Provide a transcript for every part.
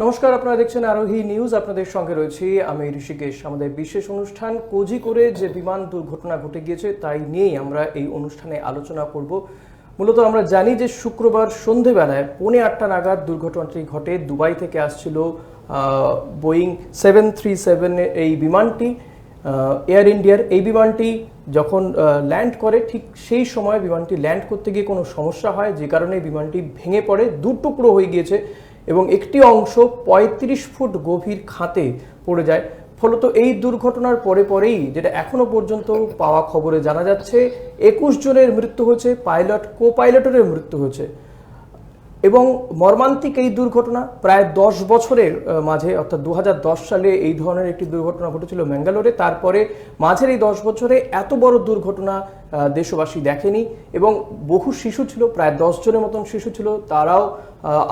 নমস্কার, আপনারা দেখছেন আরোহী নিউজ। আপনাদের সঙ্গে রয়েছি আমি ঋষিকেশ। আমাদের বিশেষ অনুষ্ঠান কোজিকোড়ে যে বিমান দুর্ঘটনা ঘটে গিয়েছে তাই নিয়েই আমরা এই অনুষ্ঠানে আলোচনা করব। মূলত আমরা জানি যে শুক্রবার সন্ধেবেলায় 8:45 নাগাদ দুর্ঘটনাটি ঘটে। দুবাই থেকে আসছিল বোয়িং 737 এই বিমানটি, এয়ার ইন্ডিয়ার এই বিমানটি যখন ল্যান্ড করে ঠিক সেই সময় বিমানটি ল্যান্ড করতে গিয়ে কোনো সমস্যা হয়, যে কারণে বিমানটি ভেঙে পড়ে, দু টুকরো হয়ে গিয়েছে এবং একটি অংশ 35 ফুট গভীর খাতে পড়ে যায়। ফলত এই দুর্ঘটনার পরেই যেটা এখনো পর্যন্ত পাওয়া খবরে জানা যাচ্ছে 21 জনের মৃত্যু হয়েছে, পাইলট কো পাইলটের মৃত্যু হয়েছে। এবং মর্মান্তিক এই দুর্ঘটনা প্রায় 10 বছরের মাঝে, অর্থাৎ 2010 সালে এই ধরনের একটি দুর্ঘটনা ঘটেছিল ম্যাঙ্গালোরে। তারপরে মাঝের এই 10 বছরে এত বড় দুর্ঘটনা দেশবাসী দেখেনি এবং বহু শিশু ছিল, প্রায় 10 জনের মতন শিশু ছিল, তারাও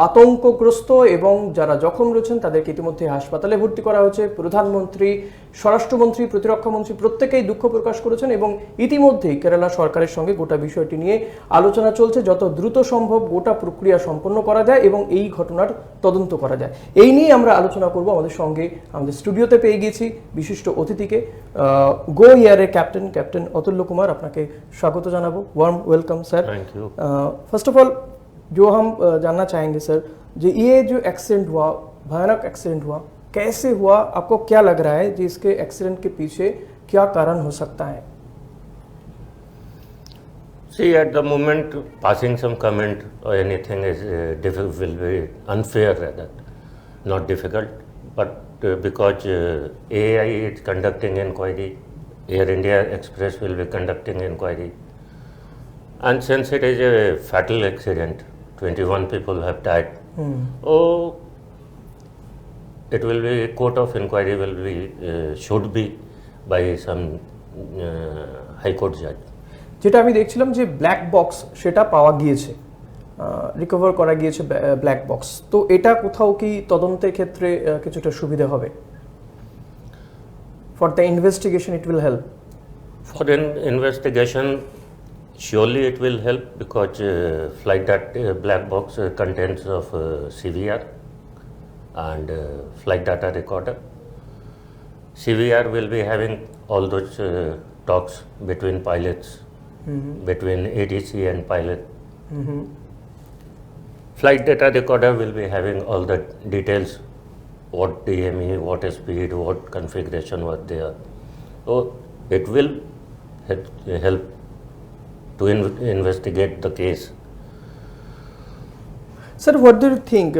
আতঙ্কগ্রস্ত এবং যারা জখম রয়েছেন তাদেরকে ইতিমধ্যে হাসপাতালে ভর্তি করা হয়েছে। প্রধানমন্ত্রী, স্বরাষ্ট্রমন্ত্রী, প্রতিরক্ষামন্ত্রী প্রত্যেকেই দুঃখ প্রকাশ করেছেন এবং ইতিমধ্যেই কেরালা সরকারের সঙ্গে গোটা বিষয়টি নিয়ে আলোচনা চলছে, যত দ্রুত সম্ভব গোটা প্রক্রিয়া সম্পন্ন করা যায় এবং এই ঘটনার তদন্ত করা যায়। এই নিয়ে আমরা আলোচনা করব। আমাদের সঙ্গে আমাদের স্টুডিওতে পেয়ে গিয়েছি বিশিষ্ট অতিথিকে, গো এয়ারের ক্যাপ্টেন অতুল্য কুমার। আপনাকে স্বাগত জানাবো, warm welcome sir. Thank you. First of all जो हम जानना चाहेंगे सर, जो ये जो एक्सीडेंट हुआ, भयानक एक्सीडेंट हुआ, कैसे हुआ, आपको क्या लग रहा है जी इसके एक्सीडेंट के पीछे क्या कारण हो सकता है? See, at the moment, passing some comment or anything is will be unfair rather, not difficult. But because AI is conducting inquiry, Air India Express will be conducting inquiry, and since it is a fatal accident, 21 people have died. It will be court of inquiry will be should be by some high court judge. যেটা আমি দেখছিলাম যে black box সেটা পাওয়া গিয়েছে, recover করা গিয়েছে black box, তো এটা কোথাও কি তদন্তের ক্ষেত্রে কিছুটা সুবিধা হবে? For the investigation it will help. For an investigation, surely it will help because flight that black box contains of CVR and flight data recorder. CVR will be having all those talks between pilots, between ATC and pilot. Flight data recorder will be having all the details, what DME, what speed, what configuration was there. So it will help to investigate the case. Sir, what do you think,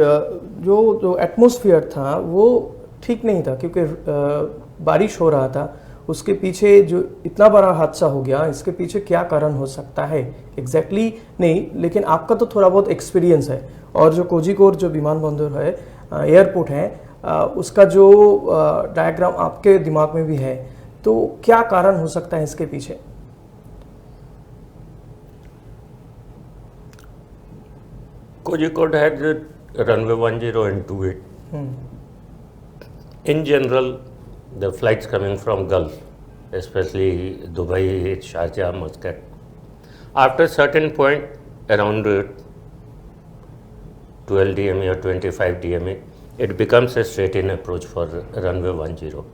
जो atmosphere था वो ठीक नहीं था क्योंकि बारिश हो रहा था, उसके पीछे जो इतना बड़ा हादसा हो गया, इसके पीछे क्या कारण हो सकता है एग्जैक्टली नहीं, लेकिन आपका तो थोड़ा बहुत एक्सपीरियंस है और जो कोझिकोड जो विमानबंदर है, एयरपोर्ट है, उसका जो डायग्राम आपके दिमाग में भी है, तो क्या कारण हो सकता है इसके पीछे? Kozhikode had runway 10 and 28. In general, the flights coming from Gulf, especially Dubai, Sharjah, Muscat, after certain point around 12 DME or 25 DME, it becomes a straight-in approach for runway 10.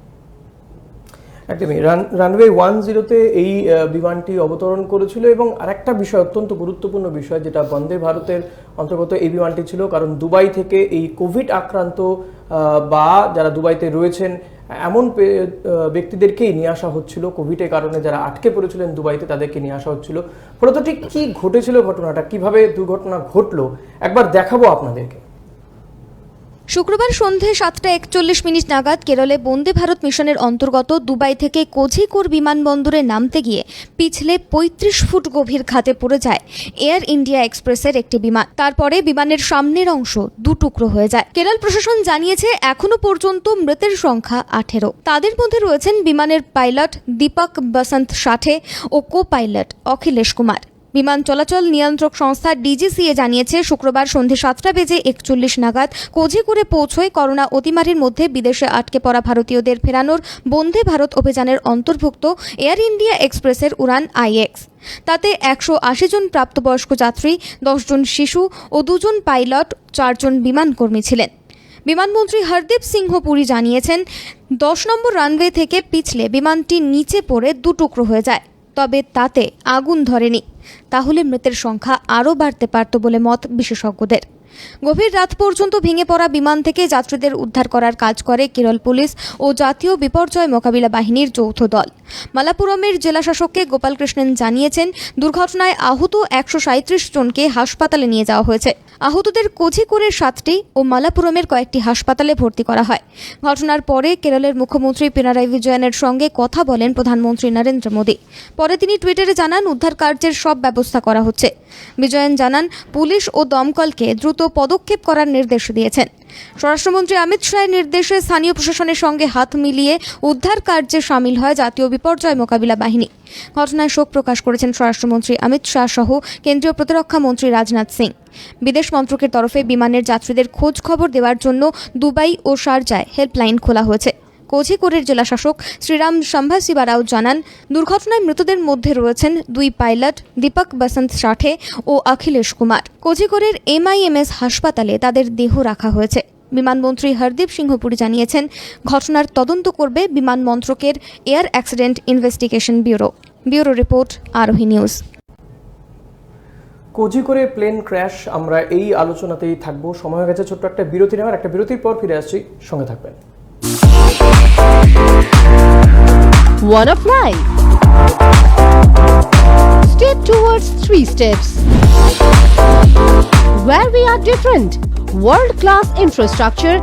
একদমই রানওয়ে 10-তে এই বিমানটি অবতরণ করেছিল এবং আরেকটা বিষয়, অত্যন্ত গুরুত্বপূর্ণ বিষয়, যেটা বন্দে ভারতের অন্তর্গত এই বিমানটি ছিল, কারণ দুবাই থেকে এই কোভিড আক্রান্ত বা যারা দুবাইতে রয়েছেন এমন ব্যক্তিদেরকেই নিয়ে আসা হচ্ছিল। কোভিডের কারণে যারা আটকে পড়েছিলেন দুবাইতে তাদেরকে নিয়ে আসা হচ্ছিল। ফলত ঠিক কী ঘটেছিল, ঘটনাটা কিভাবে দুর্ঘটনা ঘটলো একবার দেখাবো আপনাদেরকে। শুক্রবার সন্ধে 7:41 নাগাদ কেরলে বন্দে ভারত মিশনের অন্তর্গত দুবাই থেকে কোঝিকোড বিমানবন্দরে নামতে গিয়ে পিছলে 35 ফুট গভীর খাতে পড়ে যায় এয়ার ইন্ডিয়া এক্সপ্রেসের একটি বিমান। তারপরে বিমানের সামনের অংশ দু টুকরো হয়ে যায়। কেরল প্রশাসন জানিয়েছে এখনো পর্যন্ত মৃতের সংখ্যা 18। তাদের মধ্যে রয়েছেন বিমানের পাইলট দীপক বসন্ত সাঠে ও কো পাইলট অখিলেশ কুমার। বিমান চলাচল নিয়ন্ত্রক সংস্থা ডিজিসিএ জানিয়েছে শুক্রবার সন্ধে 7:41 নাগাদ কোঝিকোডে পৌঁছয় করোনা অতিমারির মধ্যে বিদেশে আটকে পড়া ভারতীয়দের ফেরানোর বন্দে ভারত অভিযানের অন্তর্ভুক্ত এয়ার ইন্ডিয়া এক্সপ্রেসের উড়ান IX। তাতে 180 জন প্রাপ্তবয়স্ক যাত্রী, 10 জন শিশু ও 2 জন পাইলট, 4 জন বিমানকর্মী ছিলেন। বিমানমন্ত্রী হরদীপ সিংহ পুরী জানিয়েছেন 10 নম্বর রানওয়ে থেকে পিছলে বিমানটি নিচে পড়ে দুটুকরো হয়ে যায়, তবে তাতে আগুন ধরেনি। তাহলে মৃতের সংখ্যা আরও বাড়তে পারত বলে মত বিশেষজ্ঞদের। গভীর রাত পর্যন্ত ভেঙে পড়া বিমান থেকে যাত্রীদের উদ্ধার করার কাজ করে কেরল পুলিশ ও জাতীয় বিপর্যয় মোকাবিলা বাহিনীর যৌথ দল। মালাপুরমের জেলাশাসককে গোপালকৃষ্ণন জানিয়েছেন, দুর্ঘটনায় আহত 137 জনকে হাসপাতালে নিয়ে যাওয়া হয়েছে। আহতদের কোঝিকোড়ের 7টি ও মালাপুরমের কয়েকটি হাসপাতালে ভর্তি করা হয়। ঘটনার পরে কেরলের মুখ্যমন্ত্রী পিনারাই বিজয়নের সঙ্গে কথা বলেন প্রধানমন্ত্রী নরেন্দ্র মোদী। পরে তিনি টুইটারে জানান, উদ্ধার কার্যের সব ব্যবস্থা করা হচ্ছে। বিজয়ন জানান, পুলিশ ও দমকলকে দ্রুত পদক্ষেপ করার নির্দেশ দিয়েছেন। স্বরাষ্ট্রমন্ত্রী অমিত শাহের নির্দেশে স্থানীয় প্রশাসনের সঙ্গে হাত মিলিয়ে উদ্ধার কার্যে সামিল হয় জাতীয় বিপর্যয় মোকাবিলা বাহিনী। ঘটনায় শোক প্রকাশ করেছেন স্বরাষ্ট্রমন্ত্রী অমিত শাহ সহ কেন্দ্রীয় প্রতিরক্ষা মন্ত্রী রাজনাথ সিং। বিদেশ মন্ত্রকের তরফে বিমানের যাত্রীদের খোঁজ খবর দেওয়ার জন্য দুবাই ও শারজায় হেল্পলাইন খোলা হয়েছে। কোঝিকোড়ের জেলাশাসক শ্রীরাম শাম্ভাসিবা রাও জানান, দুর্ঘটনায় মৃতদের মধ্যে রয়েছেন 2 পাইলট দীপক বসন্ত সাঠে ও অখিলেশ কুমার। কোঝিকোড়ের MIMS হাসপাতালে তাদের দেহ রাখা হয়েছে। বিমানমন্ত্রী হরদীপ সিংহ পুরী জানিয়েছেন, ঘটনার তদন্ত করবে বিমান মন্ত্রকের air accident investigation bureau. Bureau report, আরোহী নিউজ। কোঝিকোড়ে প্লেন ক্র্যাশ, আমরা এই আলোচনাতেই থাকবো। সময় হয়ে গেছে ছোট্ট একটা বিরতি নেওয়ার। একটা বিরতির পর ফিরে আসছি, সঙ্গে থাকবেন। Wanna fly? Step towards 3 steps. Where we are different. World-class infrastructure,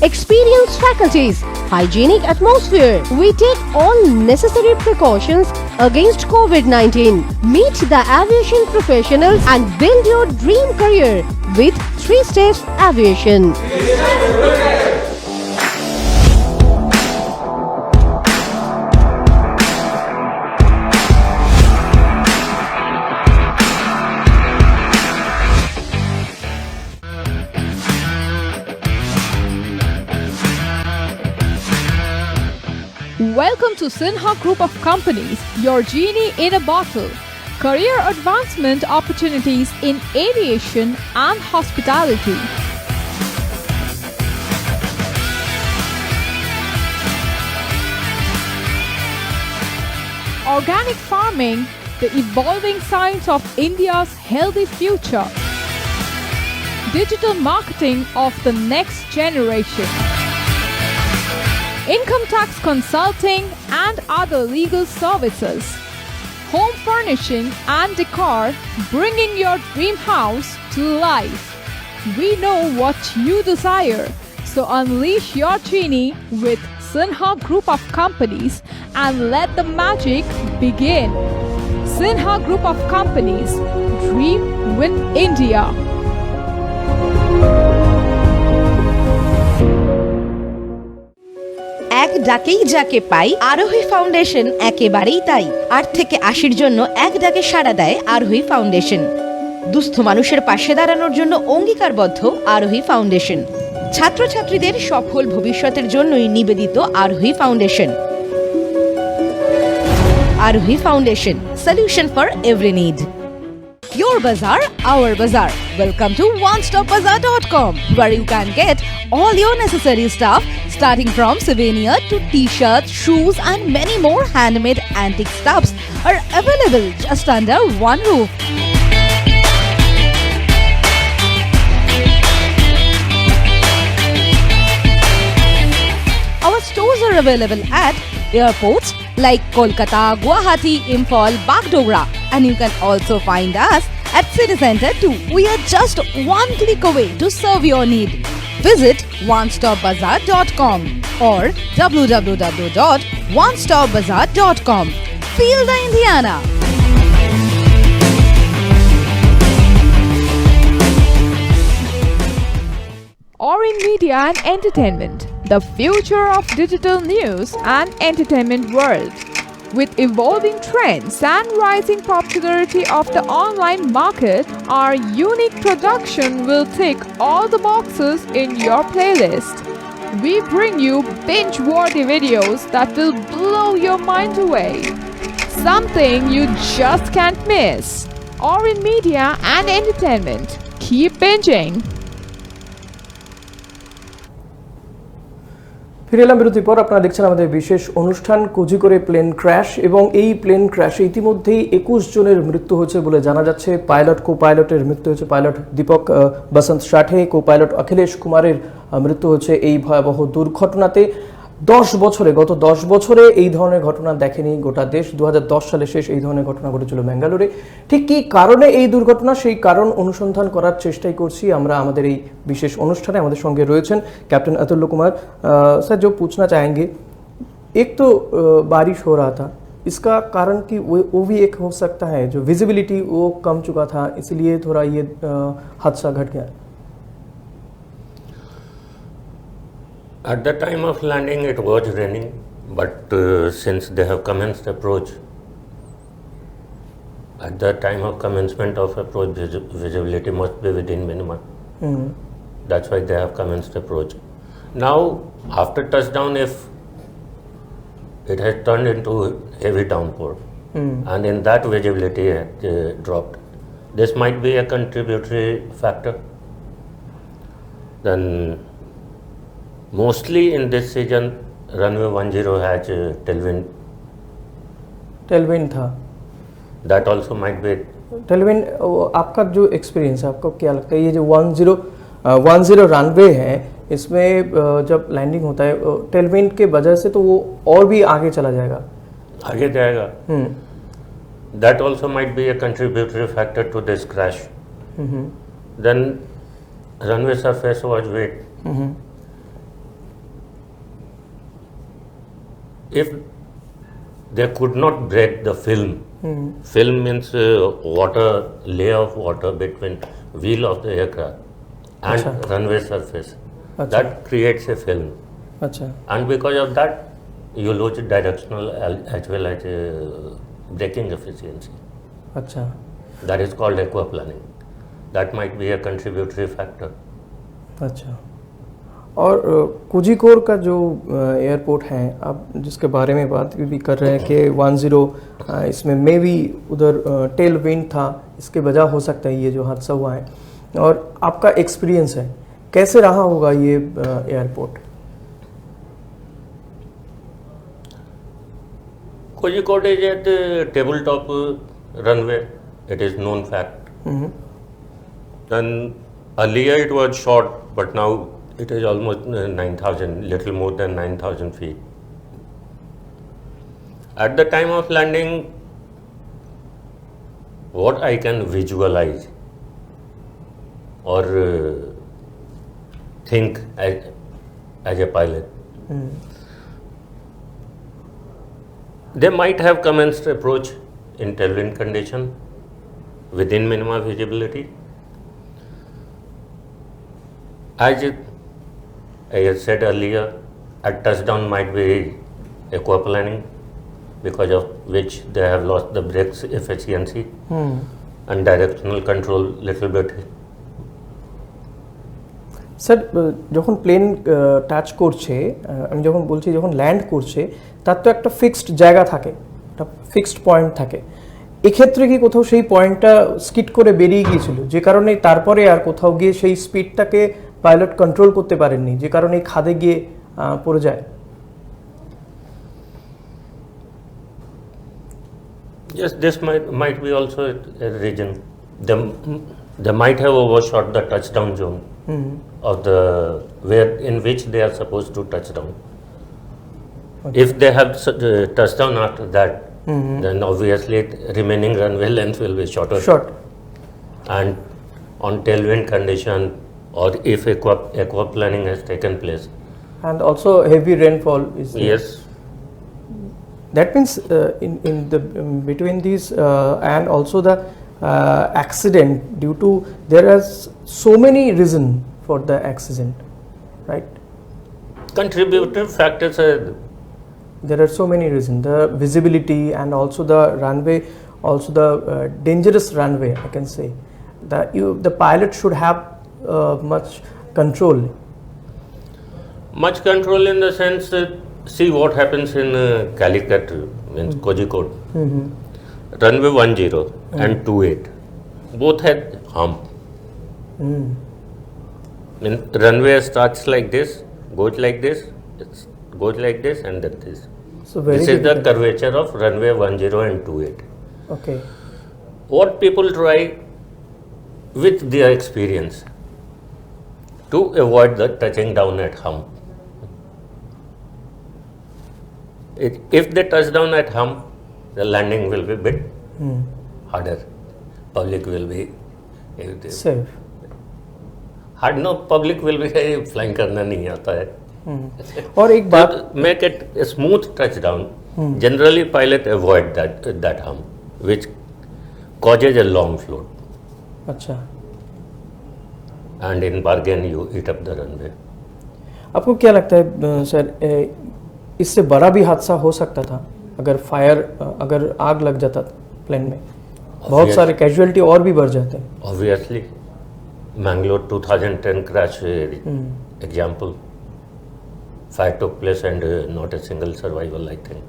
experienced faculties, hygienic atmosphere. We take all necessary precautions against COVID-19. Meet the aviation professionals and build your dream career with 3 Steps Aviation. Welcome to Sinha Group of Companies, your genie in a bottle. Career advancement opportunities in aviation and hospitality. Organic farming, the evolving science of India's healthy future. Digital marketing of the next generation. Income tax consulting and other legal services. Home furnishing and decor, bringing your dream house to life. We know what you desire, so unleash your genie with Sinha Group of Companies and let the magic begin. Sinha Group of Companies, dream with India. এক ডাকেই যাকে পাই, আরোহী foundation একেবারেই তাই। 8 থেকে 80-র জন্য এক ডাকে সাড়া দেয় আরোহী ফাউন্ডেশন। দুস্থ মানুষের পাশে দাঁড়ানোর জন্য অঙ্গীকারবদ্ধ আরোহী ফাউন্ডেশন। ছাত্রছাত্রীদের সফল ভবিষ্যতের জন্যই নিবেদিত আরোহী ফাউন্ডেশন। আরোহী foundation, solution for every need. Your bazaar, our bazaar. Welcome to onestopbazaar.com, where you can get all your necessary stuff starting from souvenir to t-shirts, shoes and many more handmade antique stuffs are available just under one roof. Our stores are available at airports like Kolkata, Guwahati, Imphal, Bagdogra, and you can also find us at City Center too. We are just one click away to serve your need. Visit onestopbazaar.com or www.onestopbazaar.com. Feel the Indiana. Orin Media and Entertainment, the future of digital news and entertainment world. With evolving trends and rising popularity of the online market, our unique production will tick all the boxes in your playlist. We bring you binge-worthy videos that will blow your mind away. Something you just can't miss. Orin Media and Entertainment. Keep binging. ফিরে এলাম বিরতির পর। আপনারা দেখছেন আমাদের বিশেষ অনুষ্ঠান কোজিকোড়ে plane crash, এবং এই প্লেন ক্র্যাশে ইতিমধ্যেই 21 জনের মৃত্যু হয়েছে বলে জানা যাচ্ছে। পাইলট কো পাইলটের মৃত্যু হয়েছে, পাইলট দীপক বসন্ত সাঠে, কো পাইলট অখিলেশ কুমারের মৃত্যু হয়েছে এই ভয়াবহ দুর্ঘটনাতে। গত 10 বছরে এই ধরনের ঘটনা দেখেনি গোটা দেশ। 2010 সালে শেষ এই ধরনের ঘটনা ঘটেছিল ব্যাঙ্গালোরে। ঠিক কী কারণে এই দুর্ঘটনা, সেই কারণ অনুসন্ধান করার চেষ্টাই করছি আমরা আমাদের এই বিশেষ অনুষ্ঠানে। আমাদের সঙ্গে রয়েছেন कैप्टन अतुल्य कुमार। सर, जो पूछना चाहेंगे, एक तो बारिश हो रहा था, इसका कारण कि वो भी एक हो सकता है, जो विजिबिलिटी वो कम चुका था, इसलिए थोड़ा ये हादसा घट गया। At the time of landing, it was raining, but since they have commenced approach, at the time of commencement of approach, visibility must be within minimum. That's why they have commenced approach. Now, after touchdown, if it has turned into heavy downpour, and in that visibility had dropped, this might be a contributory factor. Then, mostly in this season, runway 10 has Tailwind था। that also might be. Tailwind, आपका जो experience है, आपको क्या लगता है ये जो 10 रनवे है, इसमें जब लैंडिंग होता है टेलविंड के वजह से, तो वो और भी आगे चला जाएगा? आगे जाएगा. That also might be a contributory factor to this crash. Then runway surface was wet. If they could not break the film, film means water, layer of water between wheel of the aircraft and runway surface. That creates a film. अच्छा, And because of that, you lose directional as well as braking efficiency. अच्छा, That is called aquaplaning. That might be a contributory factor. अच्छा। और कोझिकोड का जो airport है, आप जिसके बारे में बात भी कर रहे हैं कि 10 इसमें मे भी उधर टेल विंड था, इसके वजह हो सकता है ये जो हादसा हुआ है। और आपका एक्सपीरियंस है, कैसे रहा होगा ये airport? Kozhikode is at tabletop runway. It is known fact. Then earlier it was short, but now it is almost 9,000, little more than 9,000 feet. At the time of landing, what I can visualize or think as a pilot, they might have commenced approach in tailwind condition within minimum visibility. As I had said earlier, at touchdown might be aquaplaning, because of which they have lost the brakes efficiency and directional control little bit. Sir, যখন plane touch করছে, আমি যখন বলছি যখন land করছে, তার তো একটা ফিক্সড জায়গা থাকে, একটা ফিক্সড পয়েন্ট থাকে। এক্ষেত্রে কি কোথাও সেই পয়েন্টটা স্কিড করে বেরিয়ে গিয়েছিল, যে কারণে তারপরে আর কোথাও গিয়ে সেই স্পিডটাকে পাইলট কন্ট্রোল করতে পারেননি, যে কারণে খাদে গিয়ে পড়ে যায়? Yes, this might be also a reason. They might have overshot the touchdown zone of the where in which they are supposed to touch down. If they have touched down after that, then obviously remaining runway length will be shorter. Short. And on tailwind condition, or if aquaplaning has taken place. And also heavy rainfall is there. Yes. That means in the between these and also the accident, due to there are so many reasons for the accident, right? Contributive factors are There are so many reasons. The visibility and also the runway, also the dangerous runway, I can say. The pilot should have much control. much control in the sense that, see what happens in Calicut, means Kozhikode. Runway 10 and 28 both had hump. When runway starts like this, goes like this, it's goes like this and then this. So very This is the difficult. curvature of runway 10 and 28. Okay. What people try with their experience to avoid the touching down at hump. If they touch down at hump, the landing will be bit harder. Public will be Safe. hard. No, public will be flying करना नहीं आता है. और एक बात To make it a smooth touchdown, generally pilot avoid that hump, which causes a long float, अच्छा, and in bargain you eat up the runway. आपको क्या लगता है सर, इससे बड़ा भी हादसा हो सकता था अगर अगर आग लग जाता प्लेन में? बहुत Obvious. सारे कैजुअलिटी और भी बढ़ जाते हैं. Obviously, Mangalore 2010 crash example. Fire took place and not a single survival, I think.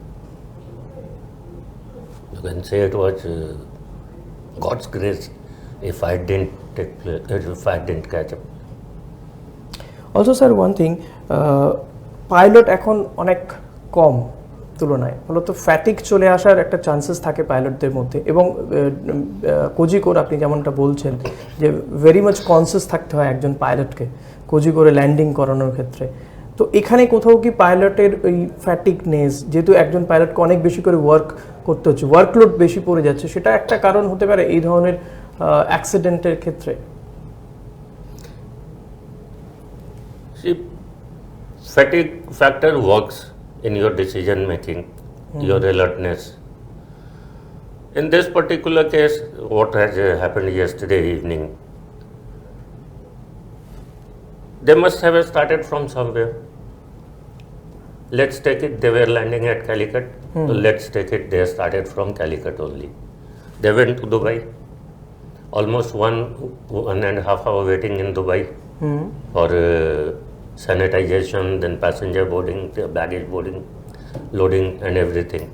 You can say it was God's grace if fire didn't take place, if fire didn't catch up. Also sir one thing, pilot এখন অনেক কম তুলনায়, মূলত fatigue চলে আসার একটা chances থাকে পাইলটদের মধ্যে, এবং কোজিকোড আপনি যেমনটা বলছেন যে ভেরি মাচ কনসিয়াস থাকতে হয় একজন পাইলটকে কোজিকোডে ল্যান্ডিং করানোর ক্ষেত্রে। তো এখানে কোথাও কি পাইলটের ওই ফ্যাটিকনেস, যেহেতু একজন পাইলটকে অনেক বেশি করে ওয়ার্ক করতে হচ্ছে, ওয়ার্কলোড বেশি পড়ে যাচ্ছে, সেটা একটা কারণ হতে পারে এই ধরনের অ্যাক্সিডেন্টের ক্ষেত্রে? See, fatigue factor works in your decision making, your alertness. In this particular case, what has happened yesterday evening, they must have started from somewhere. Let's take it, they were landing at Calicut. So let's take it, they started from Calicut only. They went to Dubai, almost one and a half hour waiting in Dubai for sanitization, then passenger boarding, baggage boarding, loading and everything.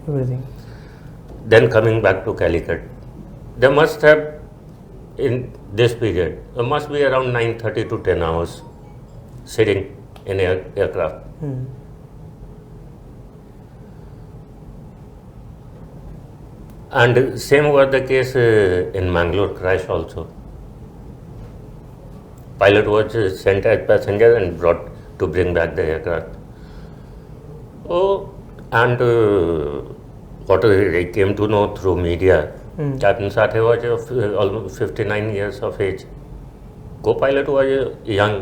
Then coming back to Calicut. They must have, in this period, there must be around 9:30 to 10 hours sitting in aircraft. And same was the case in Mangalore crash also. Pilot was sent as passenger and brought to bring back the aircraft. Oh, and what I came to know through media, Captain Sathe was almost 59 years of age. Co-pilot was young,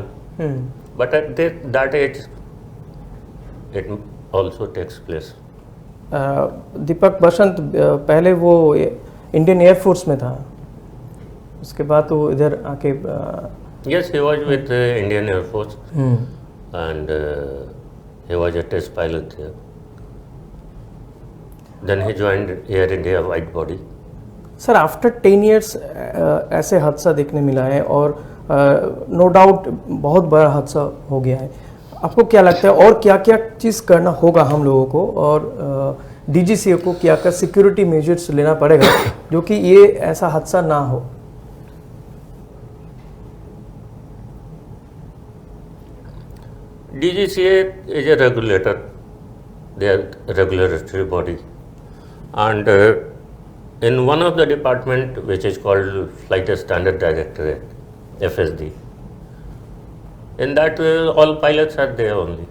but at that age, it also takes place. दीपक बसंत पहले वो Indian air force में था, उसके बाद वो इधर आके Yes, he was with Indian Air Force and he was a test pilot there. Then he joined Air India White Body. Sir after 10 years ऐसे हादसा देखने मिला है, और नो डाउट बहुत बड़ा हादसा हो गया है। आपको क्या लगता है और क्या क्या चीज़ करना होगा हम लोगों को, और डीजीसीए को क्या क्या सिक्योरिटी मेजर्स लेना पड़ेगा जो कि ये ऐसा हादसा ना हो? DGCA is a regulator, they are a regulatory body, and in one of the department which is called Flight Standard Directorate, FSD, in that all pilots are there only,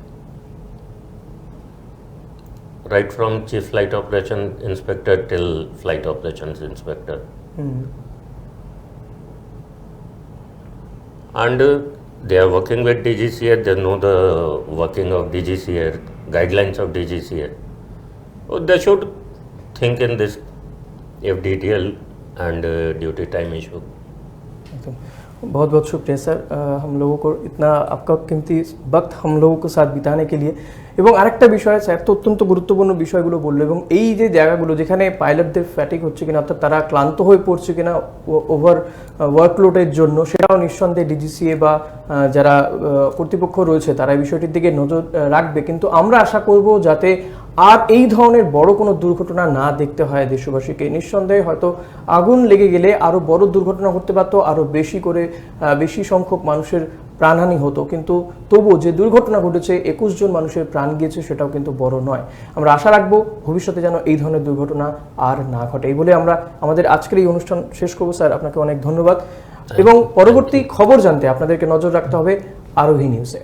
right from Chief Flight Operation Inspector till Flight Operations Inspector. And they are working with DGCA, they know the working of DGCA, guidelines of DGCA. So they should think in this FDTL and duty time issue. बहुत बहुत शुक्रिया sir, हम लोगों को इतना आपका कीमती वक्त हम लोगों के साथ बिताने के लिए। এবং আরেকটা বিষয় স্যার, তো অত্যন্ত গুরুত্বপূর্ণ বিষয়গুলো বললো, এবং এই যে জায়গাগুলো যেখানে পাইলটদের ফ্যাটিক হচ্ছে কিনা, অর্থাৎ তারা ক্লান্ত হয়ে পড়ছে কিনা ওভার ওয়ার্কলোডের জন্য, সেটাও নিঃসন্দেহে ডিজিসিএ বা যারা কর্তৃপক্ষ রয়েছে তারা এই বিষয়টির দিকে নজর রাখবে। কিন্তু আমরা আশা করব যাতে আর এই ধরনের বড় কোনো দুর্ঘটনা না দেখতে হয় দেশবাসীকে। নিঃসন্দেহে হয়তো আগুন লেগে গেলে আরো বড় দুর্ঘটনা ঘটতে পারতো, আরো বেশি সংখ্যক মানুষের প্রাণহানি হতো, কিন্তু তবুও যে দুর্ঘটনা ঘটেছে 21 জন মানুষের প্রাণ গিয়েছে সেটাও কিন্তু বড় নয়। আমরা আশা রাখবো ভবিষ্যতে যেন এই ধরনের দুর্ঘটনা আর না ঘটে। এই বলে আমরা আমাদের আজকের এই অনুষ্ঠান শেষ করবো। স্যার, আপনাকে অনেক ধন্যবাদ এবং পরবর্তী খবর জানতে আপনাদেরকে নজর রাখতে হবে আরোহী নিউজে।